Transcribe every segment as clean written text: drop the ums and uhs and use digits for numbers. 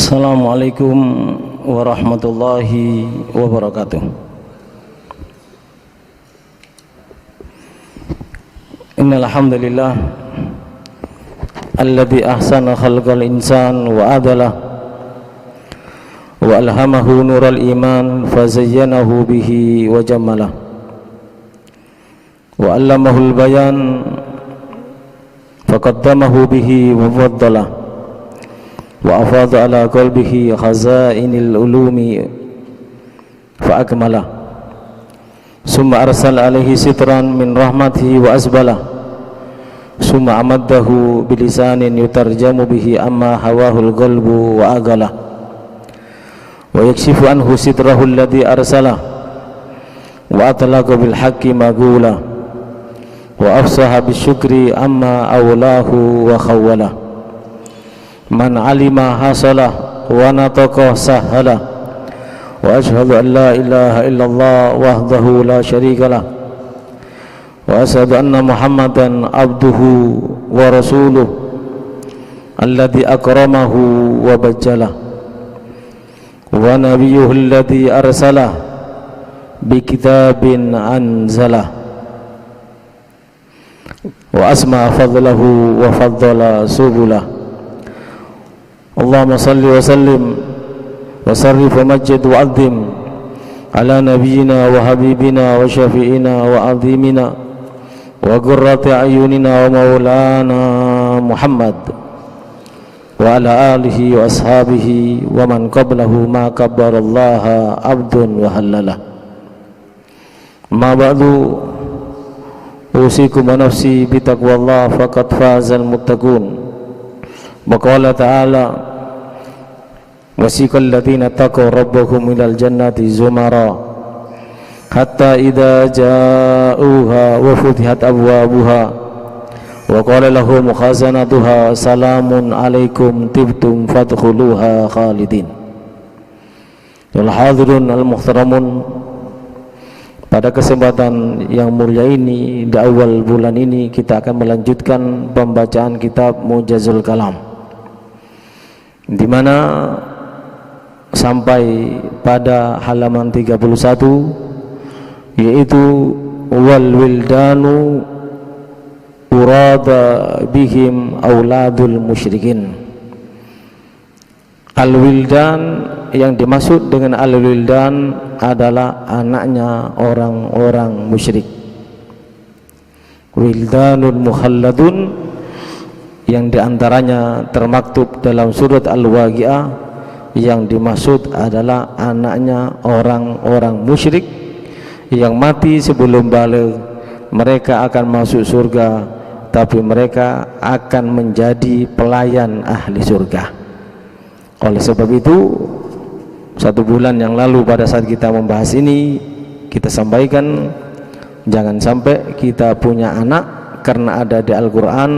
Assalamualaikum warahmatullahi wabarakatuh. Innal hamdalillah alladzi ahsana khalqal insan wa adalah wa alhamahu nural iman fazayyanahu bihi wa jammalah wa allamahul bayan faqaddamahu bihi wa faddalah wa afadha ala qalbihi khazainil ulumi fa akmalah summa arsala alaihi sitran min rahmatihi wa asbalah summa amaddahu bilisanin yutarjamu bihi amma hawahul qalbu wa agalah wa yakshifu anhu sitrahu alladhi arsalah wa atlaqa bil haqqi magula wa afsaha bisyukri amma awlahu wa khawwalah man alima hasalah wa nataqa sahalah wa ashhadu an la ilaha illallah wahdahu la syarika lah wa ashhadu anna muhammadan abduhu wa rasuluh alladhi akramahu wa bajjalah wa nabiyyuhu alladhi arsalah bi kitabin anzalah wa asma fadlahu wa faddala subulah. Allahumma salli wa sallim wa sarrif wa majid wa azim ala nabiyyina wa habibina wa syafi'ina wa azimina wa qurrati ayunina wa maulana Muhammad wa ala alihi wa ashabihi wa man qablahu ma kabbarallaha abdun wa halalah. Ma ba'du, usikum wa nafsi bitaqwallah faqad fazal muttaqun. Waqala ta'ala wasiqal ladzina taqaw rabbahum ilal jannati zumara hatta idza ja'uha wa futihat abwabuha wa qala lahum khazanatuha salamun alaikum tibtum fadkhuluha khalidin. Al hadirun al muhtaramun, pada kesempatan yang mulia ini di awal bulan ini kita akan melanjutkan pembacaan kitab Mujazul Kalam, di mana sampai pada halaman 31, yaitu wal wildanu urada bihim auladul musyrikin. Al wildan, yang dimaksud dengan al wildan adalah anaknya orang-orang musyrik. Wildanun mukhalladun, yang diantaranya termaktub dalam surat Al-Waqi'ah, yang dimaksud adalah anaknya orang-orang musyrik yang mati sebelum baligh. Mereka akan masuk surga, tapi mereka akan menjadi pelayan ahli surga. Oleh sebab itu, 1 bulan yang lalu pada saat kita membahas ini, kita sampaikan jangan sampai kita punya anak karena ada di Al-Quran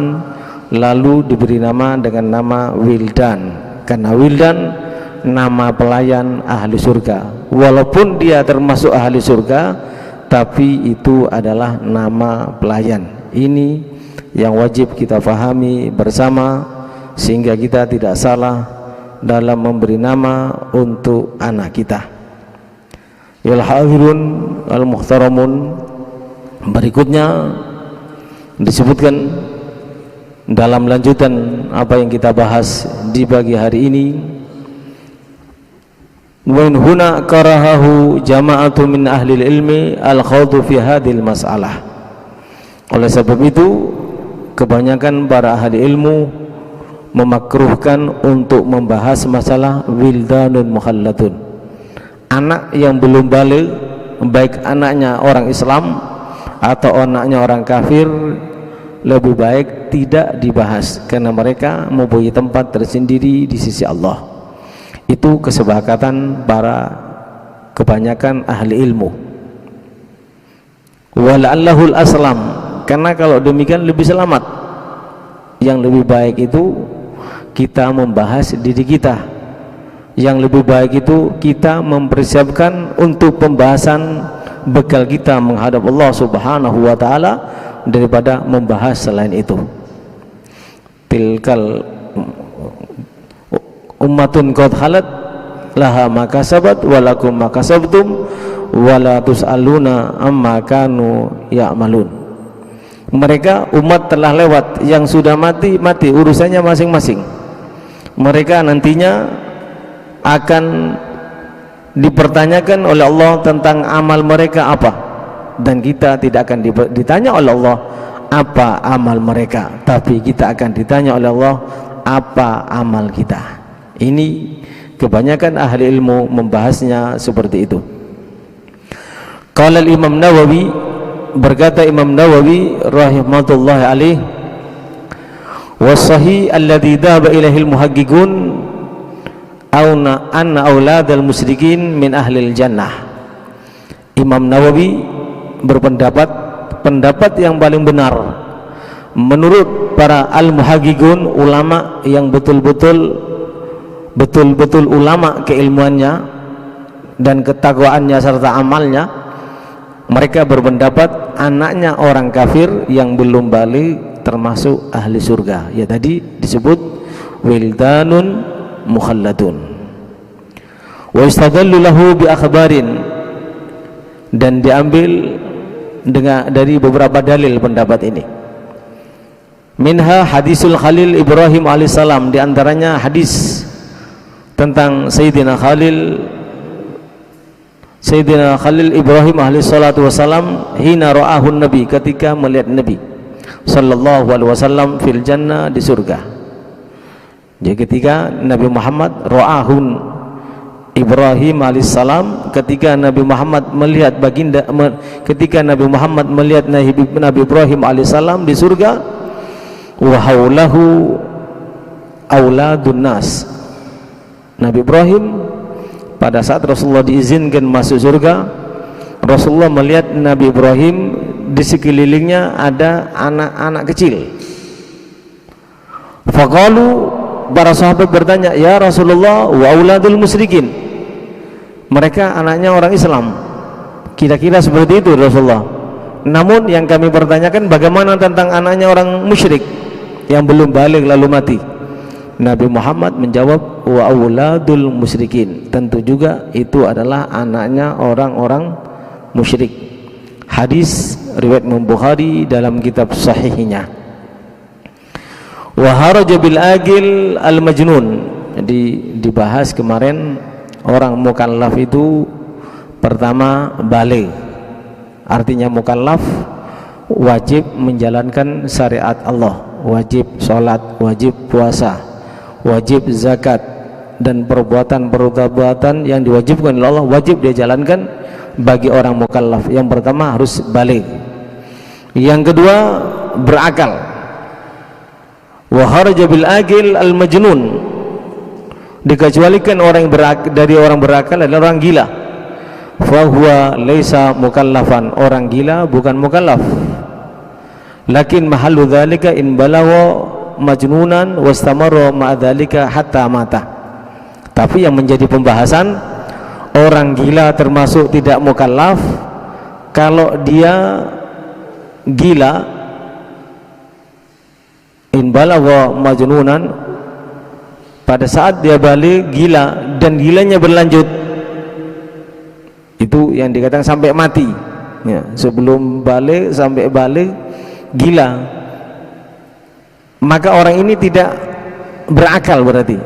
lalu diberi nama dengan nama wildan, karena wildan nama pelayan ahli surga. Walaupun dia termasuk ahli surga, tapi itu adalah nama pelayan. Ini yang wajib kita fahami bersama, sehingga kita tidak salah dalam memberi nama untuk anak kita. Yal hadirun al muhtaramun, berikutnya disebutkan dalam lanjutan apa yang kita bahas di pagi hari ini, wa in huna karahahu jama'atu min ahli ilmi al-khawdu fi hadhil mas'alah. Oleh sebab itu, kebanyakan para ahli ilmu memakruhkan untuk membahas masalah wildanun mukhalladun, anak yang belum baligh, baik anaknya orang Islam atau anaknya orang kafir, lebih baik tidak dibahas karena mereka mempunyai tempat tersendiri di sisi Allah. Itu kesepakatan para kebanyakan ahli ilmu. Wala'allahul aslam, karena kalau demikian lebih selamat. Yang lebih baik itu kita membahas diri kita. Yang lebih baik itu kita mempersiapkan untuk pembahasan bekal kita menghadap Allah Subhanahu wa ta'ala, daripada membahas selain itu. Tilkal ummatun qad khalat laha ma kasabat wa lakum ma kasabtum wa la tusaluna amma kanu ya'malun. Mereka umat telah lewat, yang sudah mati mati, urusannya masing-masing. Mereka nantinya akan dipertanyakan oleh Allah tentang amal mereka apa, dan kita tidak akan ditanya oleh Allah apa amal mereka, tapi kita akan ditanya oleh Allah apa amal kita. Ini kebanyakan ahli ilmu membahasnya seperti itu. Qala Imam Nawawi, berkata Imam Nawawi rahimahullah alaih, was-sahih alladhi dhahaba ilaihi al-muhaqqiqun anna auladal musyrikin min ahlil jannah. Imam Nawawi berpendapat, pendapat yang paling benar menurut para al-muhaqqiqun, ulama yang betul-betul ulama keilmuannya dan ketakwaannya serta amalnya, mereka berpendapat anaknya orang kafir yang belum balik termasuk ahli surga. Ya tadi disebut wildanun mukhalladun. Wa istadallu lahu bi akhbarin, dan diambil dari beberapa dalil pendapat ini. Minha hadisul Khalil Ibrahim alaihissalam, diantaranya hadis tentang Sayyidina Khalil Ibrahim alaihissalatu wassalam, hina ra'ahun Nabi, ketika melihat Nabi sallallahu alaihi wasallam fil jannah, di surga. Jadi ketika Nabi Muhammad ra'ahun Ibrahim alaihissalam, ketika Nabi Muhammad melihat ketika Nabi Muhammad melihat Nabi Ibrahim alaihissalam di surga, wa haulahu auladun nas. Nabi Ibrahim pada saat Rasulullah diizinkan masuk surga, Rasulullah melihat Nabi Ibrahim di sekelilingnya ada anak-anak kecil. Faqalu, para sahabat bertanya, ya Rasulullah, wa auladul musyrikin, mereka anaknya orang Islam. Kira-kira seperti itu Rasulullah. Namun yang kami pertanyakan, bagaimana tentang anaknya orang musyrik yang belum balik lalu mati? Nabi Muhammad menjawab, wa auladul musyrikin, tentu juga itu adalah anaknya orang-orang musyrik. Hadis riwayat Imam Bukhari dalam kitab sahihnya. Wa haraja bil agil al majnun. Jadi dibahas kemarin, orang mukallaf itu pertama balik, artinya mukallaf wajib menjalankan syariat Allah, wajib sholat, wajib puasa, wajib zakat, dan perbuatan-perbuatan yang diwajibkan oleh Allah wajib dia jalankan bagi orang mukallaf. Yang pertama harus balik, yang kedua berakal. Wa kharaja bil agil al majnun, dikecualikan orang dari orang berakal adalah orang gila. Fa huwa laisa mukallafan, orang gila bukan mukallaf. Lakin mahallu dzalika in balagha majnunan wastamara ma'adzalika hatta mata. Tapi yang menjadi pembahasan, orang gila termasuk tidak mukallaf kalau dia gila, in balagha majnunan, pada saat dia balik gila dan gilanya berlanjut, itu yang dikatakan sampai mati ya, sebelum balik sampai balik gila, maka orang ini tidak berakal. Berarti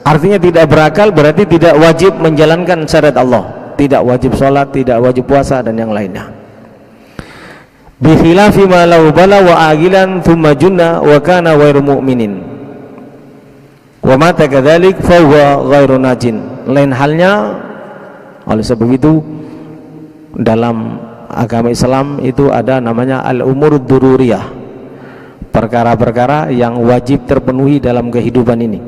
artinya tidak berakal berarti tidak wajib menjalankan syariat Allah, tidak wajib sholat, tidak wajib puasa, dan yang lainnya. Bi khilafi ma law bala wa agilan thumma junna wa kana ghairu mu'minin wa mata kadzalik fa huwa ghairu najin. Lain halnya, oleh sebab itu dalam agama Islam itu ada namanya al-umur dururiyah, perkara-perkara yang wajib terpenuhi dalam kehidupan ini.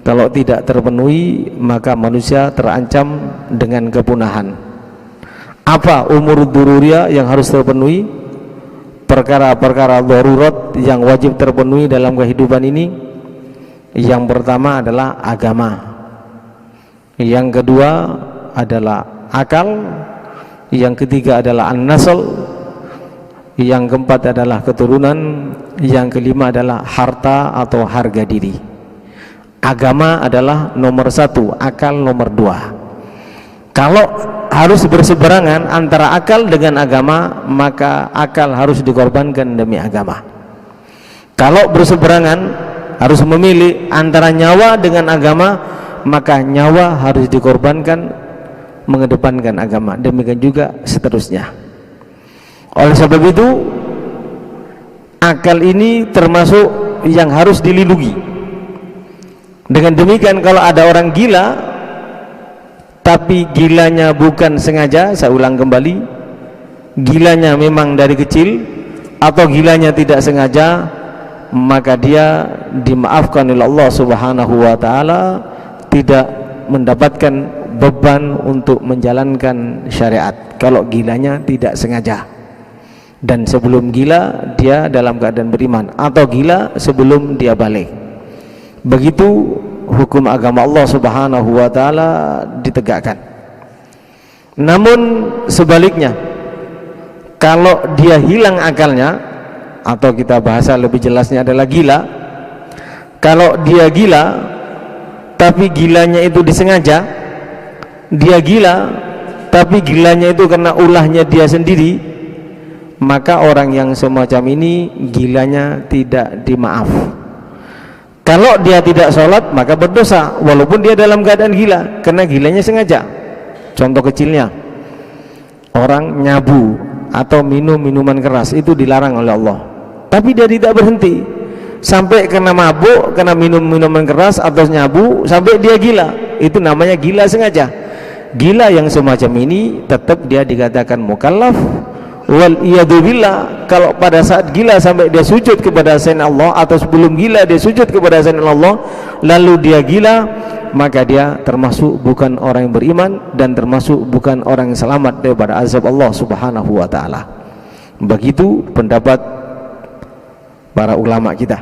Kalau tidak terpenuhi maka manusia terancam dengan kepunahan. Apa umur dururiyah yang harus terpenuhi? Perkara-perkara darurat yang wajib terpenuhi dalam kehidupan ini. Yang pertama adalah agama, yang kedua adalah akal, yang ketiga adalah an-nasl, yang keempat adalah keturunan, yang kelima adalah harta atau harga diri. agama adalah nomor satu, akal nomor dua. Kalau harus berseberangan antara akal dengan agama, maka akal harus dikorbankan demi agama. Kalau berseberangan harus memilih antara nyawa dengan agama, maka nyawa harus dikorbankan mengedepankan agama. Demikian juga seterusnya. Oleh sebab itu, akal ini termasuk yang harus dilindungi. Dengan demikian, kalau ada orang gila tapi gilanya bukan sengaja, saya ulang kembali, gilanya memang dari kecil atau gilanya tidak sengaja, maka dia dimaafkan oleh Allah Subhanahu wa taala, tidak mendapatkan beban untuk menjalankan syariat kalau gilanya tidak sengaja. Dan sebelum gila dia dalam keadaan beriman, atau gila sebelum dia balik. Begitu hukum agama Allah Subhanahu wa taala ditegakkan. Namun sebaliknya, kalau dia hilang akalnya, atau kita bahasa lebih jelasnya adalah gila, kalau dia gila tapi gilanya itu disengaja, dia gila tapi gilanya itu karena ulahnya dia sendiri, maka orang yang semacam ini gilanya tidak dimaaf. Kalau dia tidak sholat, maka berdosa walaupun dia dalam keadaan gila, karena gilanya sengaja. Contoh kecilnya, orang nyabu atau minum minuman keras, itu dilarang oleh Allah, tapi dia tidak berhenti sampai kena mabuk, kena minum minuman keras atau nyabu sampai dia gila. Itu namanya gila sengaja. Gila yang semacam ini tetap dia dikatakan mukallaf. Wal iyadzubillah, kalau pada saat gila sampai dia sujud kepada selain Allah, atau sebelum gila dia sujud kepada selain Allah, lalu dia gila, maka dia termasuk bukan orang yang beriman dan termasuk bukan orang yang selamat daripada azab Allah Subhanahu wa taala. Begitu pendapat para ulama kita.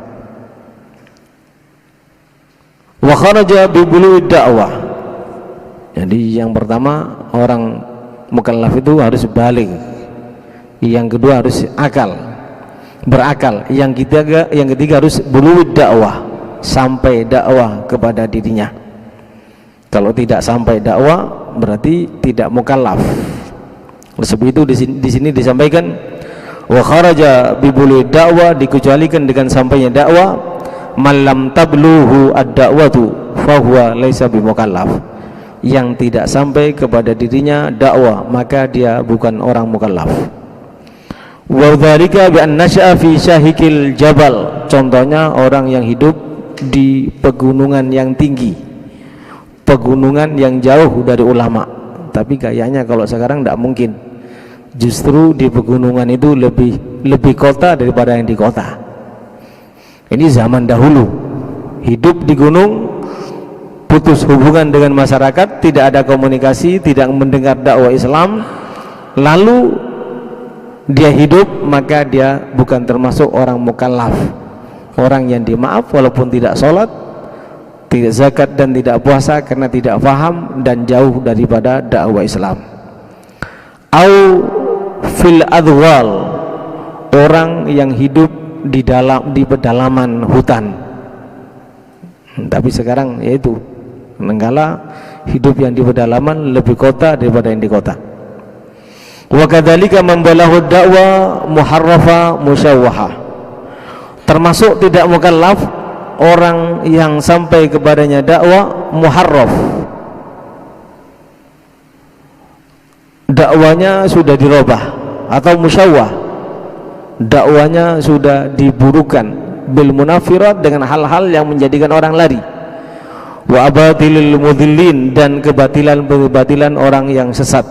Wa kharaja bi bulu'id da'wah. Jadi yang pertama, orang mukallaf itu harus balik. Yang kedua harus berakal. Yang ketiga harus bulughud dakwah, sampai dakwah kepada dirinya. Kalau tidak sampai dakwah berarti tidak mukallaf. Sebab itu di sini disampaikan wa kharaja bi bulughud dakwah, dikecualikan dengan sampainya dakwah, man lam tabluhu ad-da'watu fa huwa laisa bimukallaf. Yang tidak sampai kepada dirinya dakwah, maka dia bukan orang mukallaf. Wa dzalika bi an nasha'a fi syahikil jabal. Contohnya orang yang hidup di pegunungan yang tinggi, pegunungan yang jauh dari ulama. Tapi kayaknya kalau sekarang tidak mungkin. Justru di pegunungan itu lebih kota daripada yang di kota. Ini zaman dahulu, hidup di gunung, putus hubungan dengan masyarakat, tidak ada komunikasi, tidak mendengar dakwah Islam, lalu dia hidup, maka dia bukan termasuk orang mukallaf, orang yang dimaaf walaupun tidak sholat, tidak zakat dan tidak puasa karena tidak paham dan jauh daripada dakwah Islam. Au fil adwal, orang yang hidup di pedalaman hutan. Tapi sekarang yaitu Nenggala hidup yang di pedalaman lebih kota daripada yang di kota. Wa kadzalika membalahu dakwah muharrafa musyawwaha, termasuk tidak mukallaf orang yang sampai kepadanya dakwah muharraf, dakwanya sudah dirubah, atau musyawwah, dakwanya sudah diburukan bil munafirat, dengan hal-hal yang menjadikan orang lari, wa abatilil mudhillin, dan kebatilan orang yang sesat.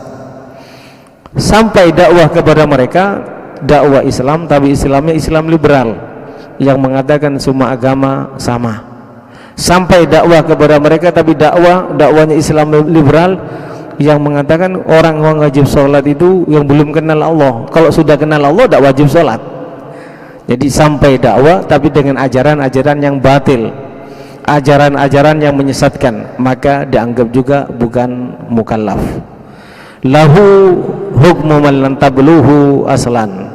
Sampai dakwah kepada mereka dakwah Islam, tapi Islamnya Islam liberal yang mengatakan semua agama sama. Sampai dakwah kepada mereka, tapi dakwahnya Islam liberal yang mengatakan orang wajib sholat itu yang belum kenal Allah. Kalau sudah kenal Allah tidak wajib sholat. Jadi sampai dakwah tapi dengan ajaran-ajaran yang batil, ajaran-ajaran yang menyesatkan, maka dianggap juga bukan mukallaf. Lahu hukmu man lam tabluhu aslan,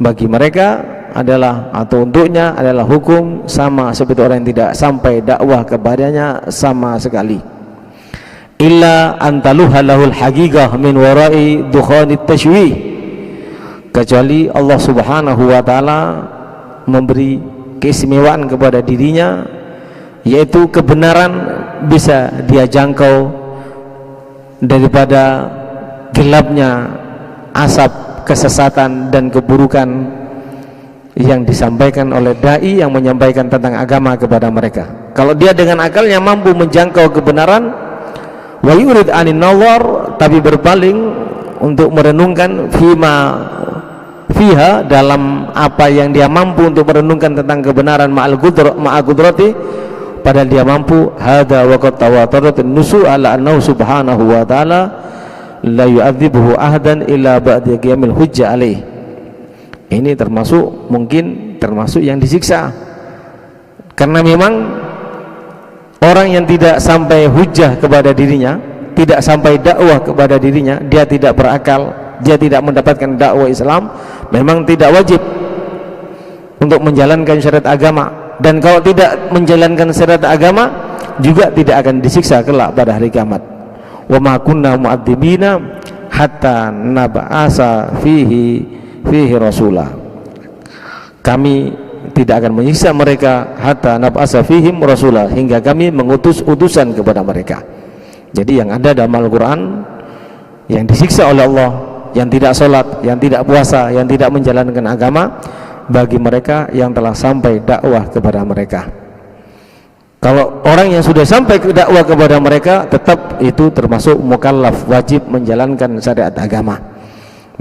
bagi mereka adalah atau untuknya adalah hukum sama seperti orang yang tidak sampai dakwah kepadanya sama sekali. Illa antaluha lahul haqiqah min warai dukhanit tashwih, kecuali Allah Subhanahu wa taala memberi keistimewaan kepada dirinya, yaitu kebenaran bisa dia jangkau daripada gelapnya asap kesesatan dan keburukan yang disampaikan oleh dai yang menyampaikan tentang agama kepada mereka. Kalau dia dengan akalnya mampu menjangkau kebenaran, wa yurid anin nawar, tapi berpaling untuk merenungkan fiha dalam apa yang dia mampu untuk merenungkan tentang kebenaran ma'al qudrati, padahal dia mampu. Hadza wa qad tawatarat an-nusu ala annahu subhanahu wa ta'ala la yu'adzibuhu ahadan illa ba'da qiyamil hujjah alaih. Ini mungkin termasuk yang disiksa, karena memang orang yang tidak sampai hujjah kepada dirinya, tidak sampai dakwah kepada dirinya, dia tidak berakal, dia tidak mendapatkan dakwah Islam, memang tidak wajib untuk menjalankan syariat agama. Dan kalau tidak menjalankan syariat agama juga tidak akan disiksa kelak pada hari kiamat. Wa ma kunna mu'adzibina hatta nab'asa fihi rasulah. Kami tidak akan menyiksa mereka hatta nab'asa fihim rasulah, hingga kami mengutus utusan kepada mereka. Jadi yang ada dalam Al-Quran, yang disiksa oleh Allah, yang tidak sholat, yang tidak puasa, yang tidak menjalankan agama, bagi mereka yang telah sampai dakwah kepada mereka. Kalau orang yang sudah sampai ke dakwah kepada mereka, tetap itu termasuk mukallaf, wajib menjalankan syariat agama.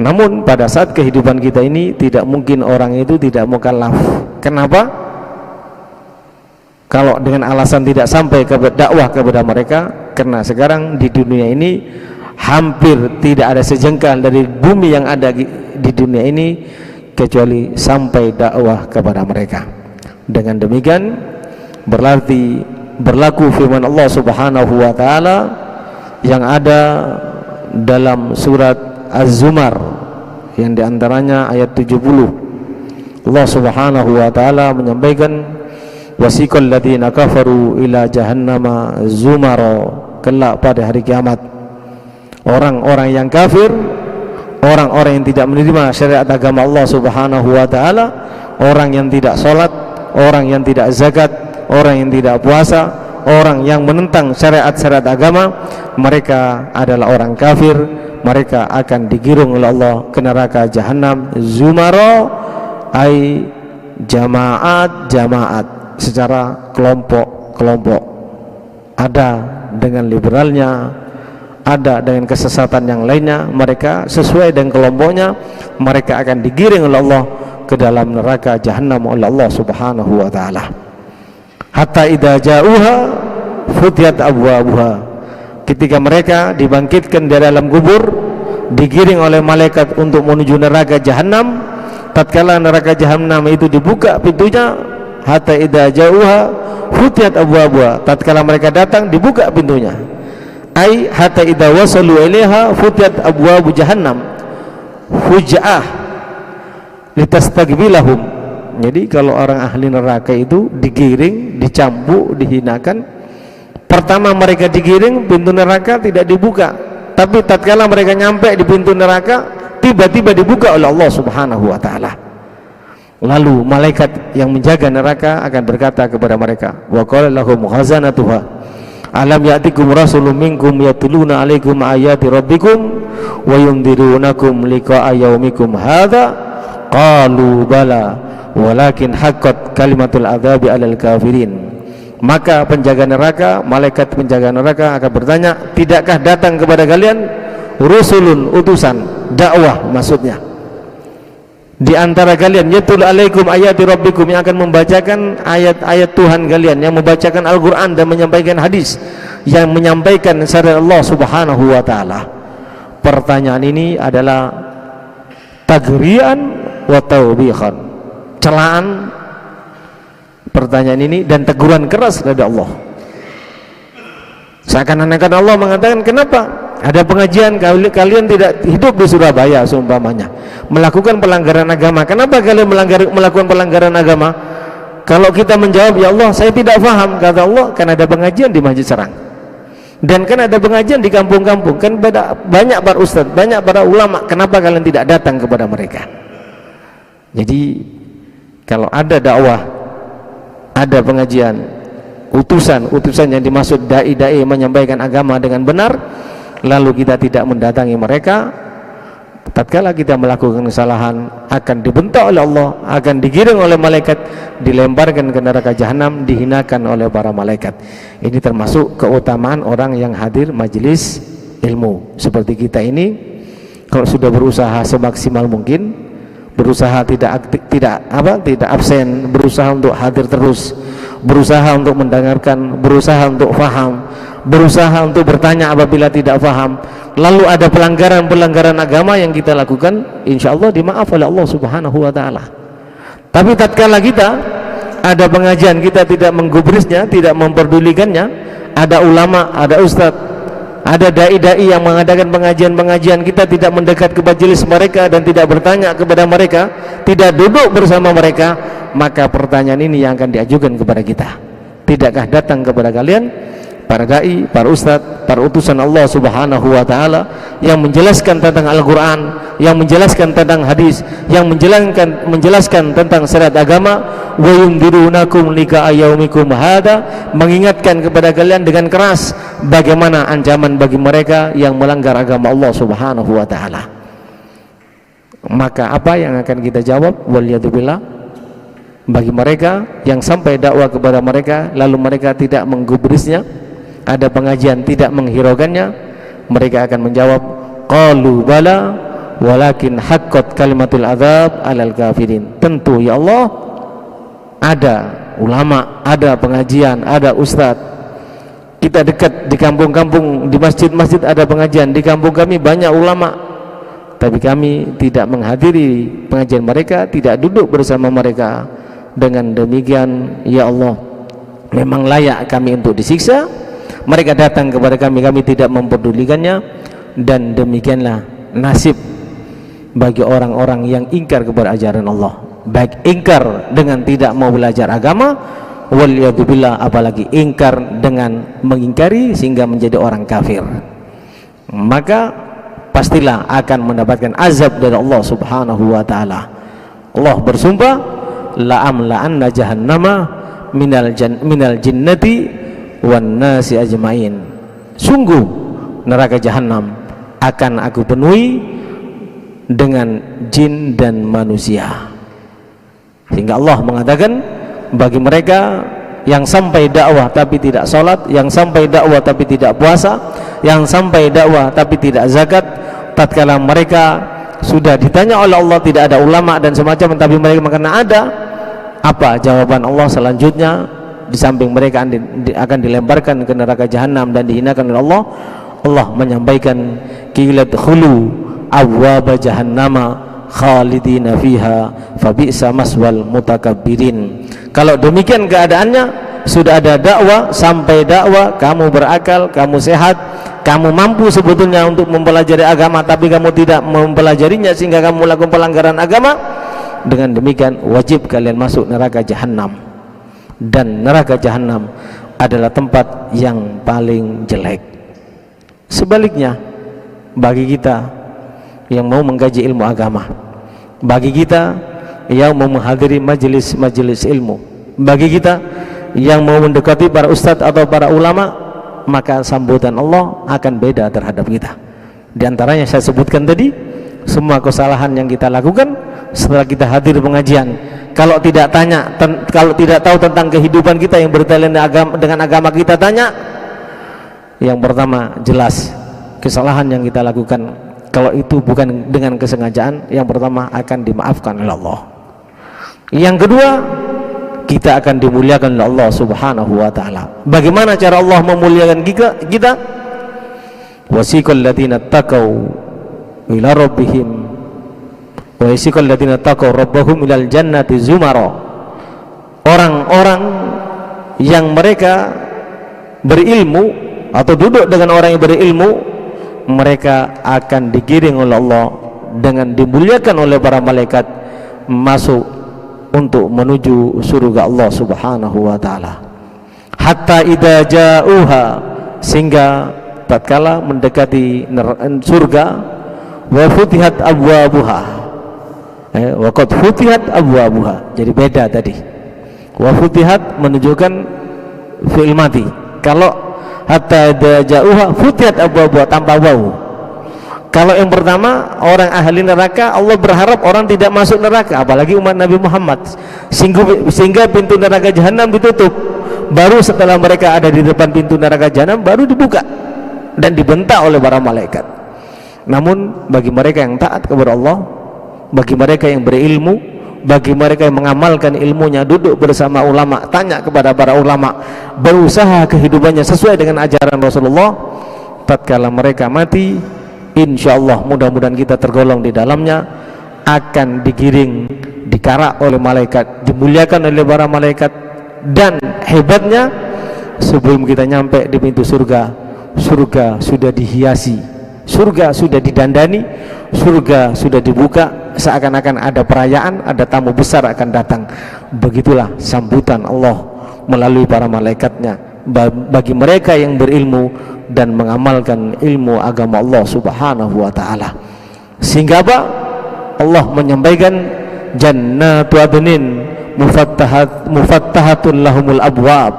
Namun pada saat kehidupan kita ini tidak mungkin orang itu tidak mukallaf. Kenapa? Kalau dengan alasan tidak sampai ke dakwah kepada mereka, karena sekarang di dunia ini hampir tidak ada sejengkal dari bumi yang ada di dunia ini kecuali sampai dakwah kepada mereka. Dengan demikian berlaku firman Allah Subhanahu wa taala yang ada dalam surat Az-Zumar, yang diantaranya ayat 70. Allah Subhanahu wa taala menyampaikan, wasiqal ladzina kafaru ila jahannama zumara, kelak pada hari kiamat orang-orang yang kafir, orang-orang yang tidak menerima syariat agama Allah Subhanahu wa taala, orang yang tidak sholat, orang yang tidak zakat, orang yang tidak puasa, orang yang menentang syariat-syariat agama, mereka adalah orang kafir. Mereka akan digiring oleh Allah ke neraka jahanam zumara, ai jamaat secara kelompok-kelompok, ada dengan liberalnya, ada dengan kesesatan yang lainnya. Mereka sesuai dengan kelompoknya, mereka akan digiring oleh Allah ke dalam neraka jahanam oleh Allah Subhanahu wa taala. Hatta idza ja'uha futiyat abwabuha, ketika mereka dibangkitkan dari dalam kubur, digiring oleh malaikat untuk menuju neraka jahanam, tatkala neraka jahanam itu dibuka pintunya, hatta idza ja'uha futiyat abwabuha, tatkala mereka datang dibuka pintunya, ai hatta idza wasalu ilaiha futiyat abwabu jahannam fuja'ah litastaqbilahum. Jadi kalau orang ahli neraka itu digiring, dicambuk, dihinakan, pertama mereka digiring, pintu neraka tidak dibuka, tapi tatkala mereka nyampe di pintu neraka, tiba-tiba dibuka oleh Allah Subhanahu wa taala. Lalu malaikat yang menjaga neraka akan berkata kepada mereka, wa qala lahum khazanatuha alam ya'tikum rasulun minkum yatluna 'alaikum ayati rabbikum wa yundirunakum liqa'a yaumikum hadza qalu bala walakin haqqat kalimatul adzabi 'alal kafirin. Maka penjaga neraka, malaikat penjaga neraka akan bertanya, tidakkah datang kepada kalian rusulun, utusan, dakwah maksudnya, di antara kalian yatul alaikum ayati rabbikum, yang akan membacakan ayat-ayat Tuhan kalian, yang membacakan Al-Quran dan menyampaikan hadis, yang menyampaikan syariat Allah Subhanahu wa taala. Pertanyaan ini adalah tagrian wa taubihan, celaan pertanyaan ini dan teguran keras dari Allah. Seakan-akan Allah mengatakan, kenapa Ada pengajian, kalian tidak hidup di Surabaya seumpamanya, melakukan pelanggaran agama. Kenapa kalian melakukan pelanggaran agama? Kalau kita menjawab, ya Allah saya tidak paham, kata Allah, kan ada pengajian di Masjid Serang, dan kan ada pengajian di kampung-kampung, kan banyak para ustadz, banyak para ulama, kenapa kalian tidak datang kepada mereka? Jadi kalau ada dakwah, ada pengajian, utusan yang dimaksud dai-dai menyampaikan agama dengan benar, lalu kita tidak mendatangi mereka, tatkala kita melakukan kesalahan akan dibentak oleh Allah, akan digiring oleh malaikat, dilemparkan ke neraka jahanam, dihinakan oleh para malaikat. Ini termasuk keutamaan orang yang hadir majelis ilmu seperti kita ini. Kalau sudah berusaha semaksimal mungkin, berusaha tidak absen, berusaha untuk hadir terus, berusaha untuk mendengarkan, berusaha untuk faham, berusaha untuk bertanya apabila tidak faham, lalu ada pelanggaran agama yang kita lakukan, insya Allah dimaaf oleh Allah subhanahu wa ta'ala. Tapi tatkala kita ada pengajian, kita tidak menggubrisnya, tidak memperdulikannya, ada ulama, ada ustadz, ada dai-dai yang mengadakan pengajian-pengajian, kita tidak mendekat ke majelis mereka dan tidak bertanya kepada mereka, tidak duduk bersama mereka, maka pertanyaan ini yang akan diajukan kepada kita. Tidakkah datang kepada kalian para dai, para ustadz, para utusan Allah subhanahu wa ta'ala yang menjelaskan tentang Al-Quran, yang menjelaskan tentang hadis, yang menjelaskan tentang syariat agama, wa yundirunakum lika ayyaumikum hada, mengingatkan kepada kalian dengan keras bagaimana ancaman bagi mereka yang melanggar agama Allah subhanahu wa ta'ala. Maka apa yang akan kita jawab? Waliyadzubillah, bagi mereka yang sampai dakwah kepada mereka lalu mereka tidak menggubrisnya, ada pengajian tidak menghiraukannya, mereka akan menjawab, qalu bala walakin haqqat kalimatul adzab alal kafirin. Tentu ya Allah, ada ulama, ada pengajian, ada ustadz, kita dekat di kampung-kampung, di masjid-masjid ada pengajian, di kampung kami banyak ulama, tapi kami tidak menghadiri pengajian mereka, tidak duduk bersama mereka. Dengan demikian ya Allah, memang layak kami untuk disiksa. Mereka datang kepada kami, kami tidak memperdulikannya, dan demikianlah nasib bagi orang-orang yang ingkar kepada ajaran Allah, baik ingkar dengan tidak mau belajar agama, waliyadzubillah, apalagi ingkar dengan mengingkari sehingga menjadi orang kafir. Maka pastilah akan mendapatkan azab dari Allah subhanahu wa ta'ala. Allah bersumpah, la'amla'anna jahannama minal jinnati wan nasi ajmain. Sungguh neraka jahanam akan aku penuhi dengan jin dan manusia. Sehingga Allah mengatakan, bagi mereka yang sampai dakwah tapi tidak sholat, yang sampai dakwah tapi tidak puasa, yang sampai dakwah tapi tidak zakat, tatkala mereka sudah ditanya oleh Allah, tidak ada ulama dan semacam, tapi mereka mengatakan ada, apa jawaban Allah selanjutnya? Di samping mereka akan dilemparkan ke neraka jahanam dan dihinakan oleh Allah, Allah menyampaikan, qilat khulu abwaba jahannama khalidina fiha fabi'sa maswal mutakabbirin. Kalau demikian keadaannya, sudah ada dakwah, sampai dakwah, kamu berakal, kamu sehat, kamu mampu sebetulnya untuk mempelajari agama, tapi kamu tidak mempelajarinya sehingga kamu melakukan pelanggaran agama, dengan demikian wajib kalian masuk neraka jahanam. Dan neraka jahanam adalah tempat yang paling jelek. Sebaliknya, bagi kita yang mau mengkaji ilmu agama, bagi kita yang mau menghadiri majelis-majelis ilmu, bagi kita yang mau mendekati para ustadz atau para ulama, maka sambutan Allah akan beda terhadap kita. Di antaranya saya sebutkan tadi, semua kesalahan yang kita lakukan setelah kita hadir pengajian, kalau tidak tahu tentang kehidupan kita yang berkaitan dengan agama kita, tanya. Yang pertama, jelas kesalahan yang kita lakukan, kalau itu bukan dengan kesengajaan, yang pertama akan dimaafkan oleh Allah. Yang kedua, kita akan dimuliakan oleh Allah subhanahu wa ta'ala. Bagaimana cara Allah memuliakan kita? Wasiqal ladzina taqaw ila rabbihim wa yasiqal ladzina taqaw rabbahum ilal jannati zumara. Orang-orang yang mereka berilmu atau duduk dengan orang yang berilmu, mereka akan digiring oleh Allah dengan dimuliakan oleh para malaikat masuk untuk menuju surga Allah Subhanahu wa taala. Hatta idza ja'uha, sehingga tatkala mendekati surga, wa futihat abwabuha, wa qad futihat abwabuha, jadi beda tadi. Wa futihat menunjukkan fi'il mati. Kalau hatta idza ja'uha futihat abwabuha tanpa wawu. Kalau yang pertama orang ahli neraka, Allah berharap orang tidak masuk neraka, apalagi umat Nabi Muhammad, sehingga pintu neraka jahanam ditutup. Baru setelah mereka ada di depan pintu neraka jahanam baru dibuka dan dibentak oleh para malaikat. Namun bagi mereka yang taat kepada Allah, bagi mereka yang berilmu, bagi mereka yang mengamalkan ilmunya, duduk bersama ulama, tanya kepada para ulama, berusaha kehidupannya sesuai dengan ajaran Rasulullah, tatkala mereka mati, insyaallah mudah-mudahan kita tergolong di dalamnya, akan digiring, dikarak oleh malaikat, dimuliakan oleh para malaikat. Dan hebatnya, sebelum kita nyampe di pintu surga, surga sudah dihiasi, surga sudah didandani, surga sudah dibuka, seakan-akan ada perayaan, ada tamu besar akan datang. Begitulah sambutan Allah melalui para malaikatnya bagi mereka yang berilmu dan mengamalkan ilmu agama Allah Subhanahu wa taala. Sehingga apa? Allah menyampaikan jannatu adnin mufattahatun lahumul abwab,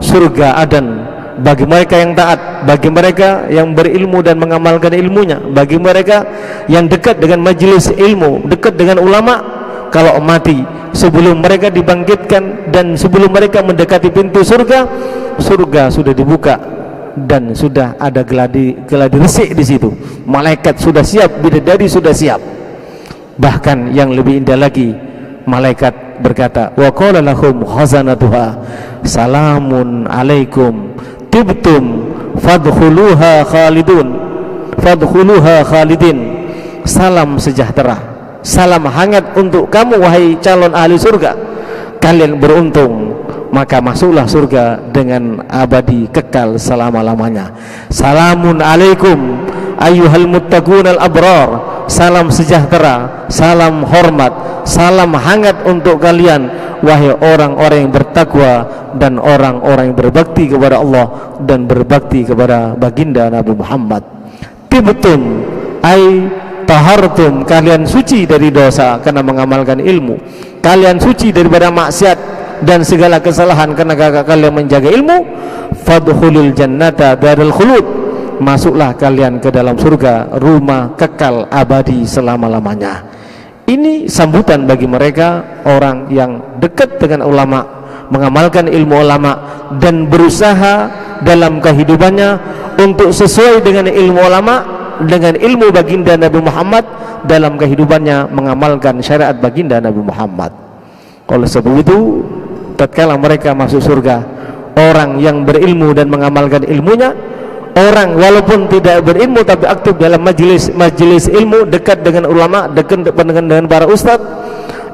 surga Adan bagi mereka yang taat, bagi mereka yang berilmu dan mengamalkan ilmunya, bagi mereka yang dekat dengan majelis ilmu, dekat dengan ulama. Kalau mati sebelum mereka dibangkitkan dan sebelum mereka mendekati pintu surga, surga sudah dibuka dan sudah ada geladi resik di situ. Malaikat sudah siap, bidadari sudah siap. Bahkan yang lebih indah lagi, malaikat berkata, wa qala lahum khazanatuha salamun alaikum tibtum fadkhuluha khalidin, salam sejahtera, salam hangat untuk kamu wahai calon ahli surga, kalian beruntung, maka masuklah surga dengan abadi kekal selama-lamanya. Salamun alaikum ayyuhal muttaqunal abrar, salam sejahtera, salam hormat, salam hangat untuk kalian wahai orang-orang yang bertakwa dan orang-orang yang berbakti kepada Allah dan berbakti kepada baginda Nabi Muhammad. Tibtum ay tahartum, kalian suci dari dosa karena mengamalkan ilmu, kalian suci daripada maksiat dan segala kesalahan karena kalian menjaga ilmu. Fadkhulul jannata darul khulud, masuklah kalian ke dalam surga, rumah kekal abadi selama-lamanya. Ini sambutan bagi mereka orang yang dekat dengan ulama, mengamalkan ilmu ulama dan berusaha dalam kehidupannya untuk sesuai dengan ilmu ulama, dengan ilmu baginda Nabi Muhammad, dalam kehidupannya mengamalkan syariat baginda Nabi Muhammad. Oleh sebab itu, tatkala mereka masuk surga, orang yang berilmu dan mengamalkan ilmunya, orang walaupun tidak berilmu tapi aktif dalam majelis ilmu, dekat dengan ulama, dekat dengan para ustadz,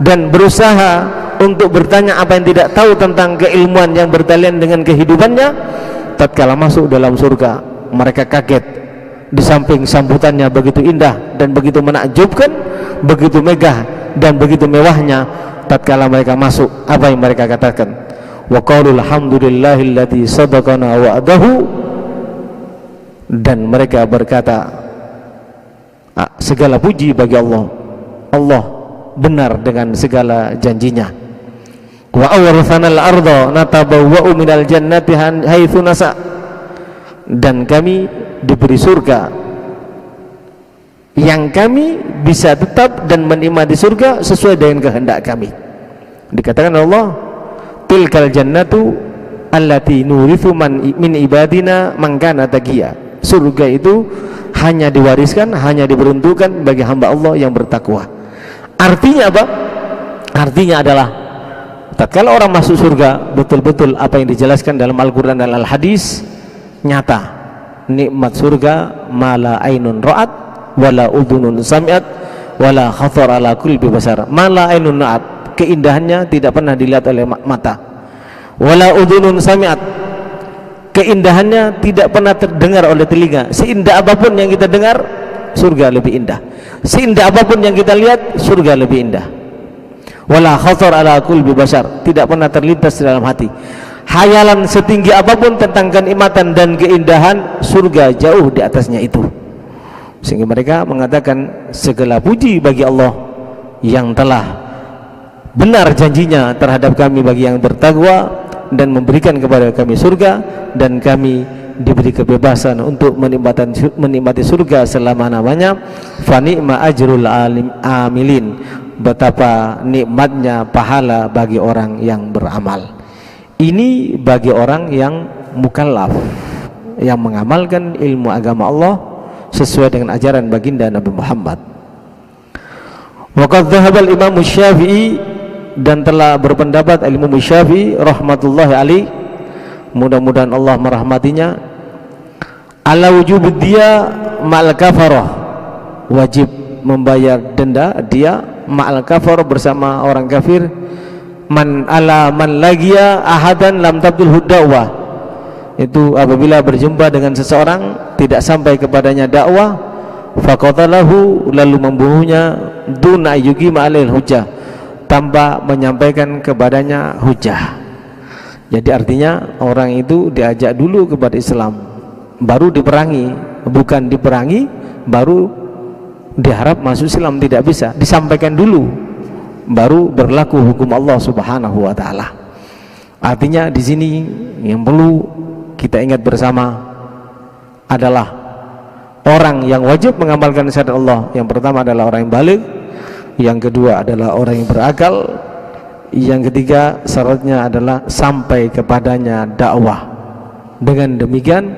dan berusaha untuk bertanya apa yang tidak tahu tentang keilmuan yang bertalian dengan kehidupannya, tatkala masuk dalam surga mereka kaget. Di samping sambutannya begitu indah dan begitu menakjubkan, begitu megah dan begitu mewahnya, tatkala mereka masuk, apa yang mereka katakan? Wa qalu alhamdulillahilladzi sadaqana wa'adahu, dan mereka berkata, segala puji bagi Allah, Allah benar dengan segala janjinya. Wa awrathanal arda natabawwa'u minal jannati haitsu nasa, dan kami diberi surga yang kami bisa tetap dan menikmati surga sesuai dengan kehendak kami. Dikatakan Allah, tilkal jannatu allati nurithu min ibadina man kana taqiya, surga itu hanya diwariskan, hanya diperuntukkan bagi hamba Allah yang bertakwa. Artinya apa? Artinya adalah tatkala orang masuk surga, betul-betul apa yang dijelaskan dalam Al-Quran dan Al-Hadis nyata. Nikmat surga mala ainun ra'at wala udhunun sami'at wala khathar ala qalbi basar. Mala ainun ra'at, keindahannya tidak pernah dilihat oleh mata, wala udhunun sami'at, keindahannya tidak pernah terdengar oleh telinga. Seindah apapun yang kita dengar, surga lebih indah. Seindah apapun yang kita lihat, surga lebih indah. Wala khatar ala qalbi bashar, tidak pernah terlintas dalam hati. Hayalan setinggi apapun tentang kenikmatan dan keindahan, surga jauh di atasnya itu. Sehingga mereka mengatakan segala puji bagi Allah yang telah benar janjinya terhadap kami bagi yang bertakwa dan memberikan kepada kami surga, dan kami diberi kebebasan untuk menikmati surga selama-lamanya. Fa ni'ma ajrul amilin, betapa nikmatnya pahala bagi orang yang beramal. Ini bagi orang yang mukallaf, yang mengamalkan ilmu agama Allah sesuai dengan ajaran baginda Nabi Muhammad. Waqad dhahaba al-Imam Syafi'i, dan telah berpendapat Imam Syafi'i rahmatullahi alaih, mudah-mudahan Allah merahmatinya, ala wujub dia ma'al kafarah, wajib membayar denda dia ma'al kafar, bersama orang kafir. Man ala man lagiya ahadan lam tabdul huddawah, itu apabila berjumpa dengan seseorang tidak sampai kepadanya dakwah, faqatalahu, lalu membunuhnya, duna yuqima alail hujjah, tanpa menyampaikan kepadanya hujjah. Jadi artinya orang itu diajak dulu kepada Islam, baru diperangi, bukan diperangi baru diharap masuk Islam, tidak bisa, disampaikan dulu baru berlaku hukum Allah Subhanahu wa taala. Artinya di sini yang perlu kita ingat bersama adalah orang yang wajib mengamalkan syariat Allah. Yang pertama adalah orang yang baligh, yang kedua adalah orang yang berakal, yang ketiga syaratnya adalah sampai kepadanya dakwah. Dengan demikian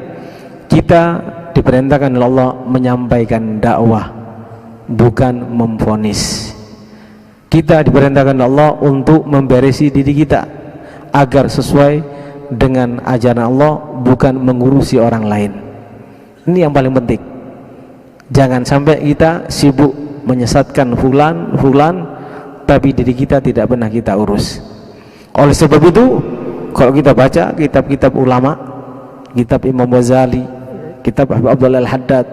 kita diperintahkan oleh Allah menyampaikan dakwah, bukan memvonis. Kita diperintahkan oleh Allah untuk memberesi diri kita agar sesuai dengan ajaran Allah, bukan mengurusi orang lain. Ini yang paling penting. Jangan sampai kita sibuk menyesatkan fulan, tapi diri kita tidak pernah kita urus. Oleh sebab itu, kalau kita baca kitab-kitab ulama, kitab Imam Ghazali, kitab Abdullah Al-Haddad,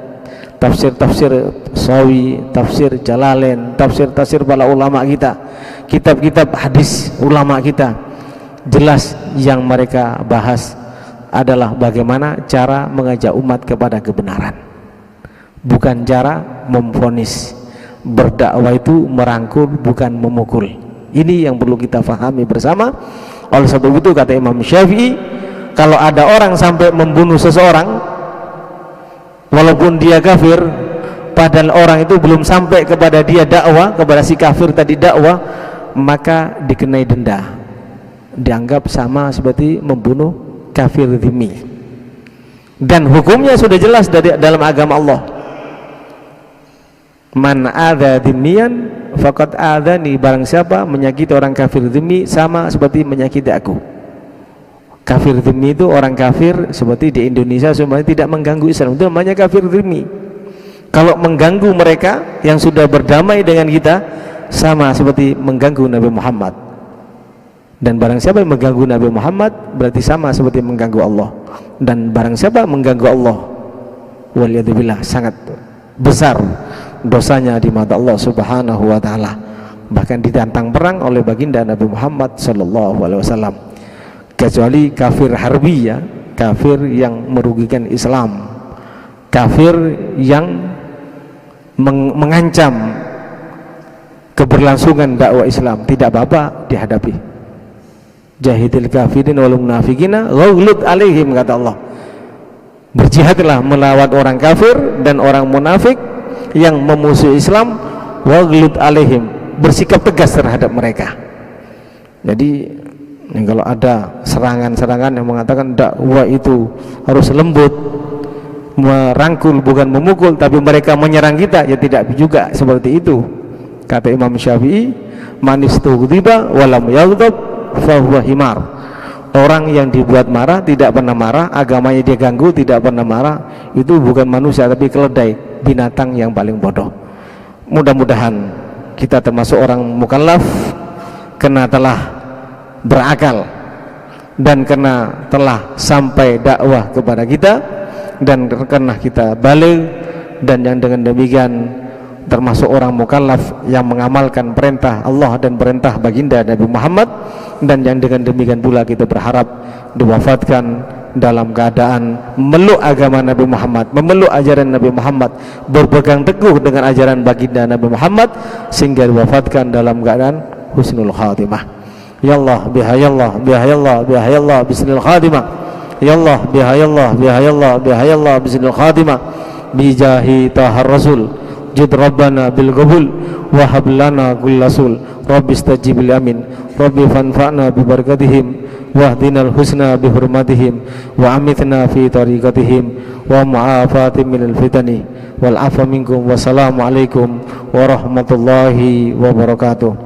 tafsir-tafsir Sawi, tafsir Jalalain, tafsir para ulama kita, kitab-kitab hadis ulama kita, jelas yang mereka bahas adalah bagaimana cara mengajak umat kepada kebenaran, bukan cara memvonis. Berdakwah itu merangkul, bukan memukul. Ini yang perlu kita fahami bersama. Oleh sebab itu kata Imam Syafi'i, kalau ada orang sampai membunuh seseorang walaupun dia kafir, padahal orang itu belum sampai kepada dia dakwah, kepada si kafir tadi dakwah, maka dikenai denda, dianggap sama seperti membunuh kafir dhimmi, dan hukumnya sudah jelas dari dalam agama Allah. Man adza dhimmiyan faqad adzani, barang siapa menyakiti orang kafir dhimmi sama seperti menyakiti aku. Kafir dhimmi itu orang kafir seperti di Indonesia sebenarnya tidak mengganggu Islam, itu namanya kafir dhimmi. Kalau mengganggu mereka yang sudah berdamai dengan kita, sama seperti mengganggu Nabi Muhammad. Dan barang siapa yang mengganggu Nabi Muhammad berarti sama seperti mengganggu Allah. Dan barang siapa mengganggu Allah, waliyadzubillah, sangat besar dosanya di mata Allah Subhanahu wa taala. Bahkan ditantang perang oleh baginda Nabi Muhammad sallallahu alaihi wasallam. Kecuali kafir harbi, ya, kafir yang merugikan Islam, kafir yang mengancam keberlangsungan dakwah Islam, tidak apa-apa dihadapi. Jahidil kafirin wal munafiqina ghaulud alaihim, kata Allah. Berjihadlah melawan orang kafir dan orang munafik yang memusuhi Islam, waghlud alaihim, bersikap tegas terhadap mereka. Jadi kalau ada serangan-serangan yang mengatakan dakwah itu harus lembut, merangkul bukan memukul, tapi mereka menyerang kita, ya tidak juga seperti itu. Kata Imam Syafi'i, manistughdiba walam yaghdab fahuwa himar. Orang yang dibuat marah tidak pernah marah, agamanya dia ganggu tidak pernah marah, itu bukan manusia tapi keledai, binatang yang paling bodoh. Mudah-mudahan kita termasuk orang mukallaf karena telah berakal, dan karena telah sampai dakwah kepada kita, dan karena kita balik, dan yang dengan demikian termasuk orang mukallaf yang mengamalkan perintah Allah dan perintah baginda Nabi Muhammad, dan yang dengan demikian pula kita berharap diwafatkan dalam keadaan memeluk agama Nabi Muhammad, memeluk ajaran Nabi Muhammad, berpegang teguh dengan ajaran baginda Nabi Muhammad, sehingga diwafatkan dalam keadaan husnul khatimah. Ya Allah biha ya Allah biha ya Allah biha ya Allah bismil khatimah. Ya Allah biha ya Allah biha ya Allah biha ya Allah bismil khatimah. Bijahi tahar rasul jud rabbana bil qabul wa hab lana kullasul rabbi istajib lil amin rabbi fanfa'na bi barakatihim wahdinal husna bi hurmatihim wa amitna fi tariqatihim wa mu'afatim minal fitani wal afa minkum. Wassalamu alaikum warahmatullahi wabarakatuh.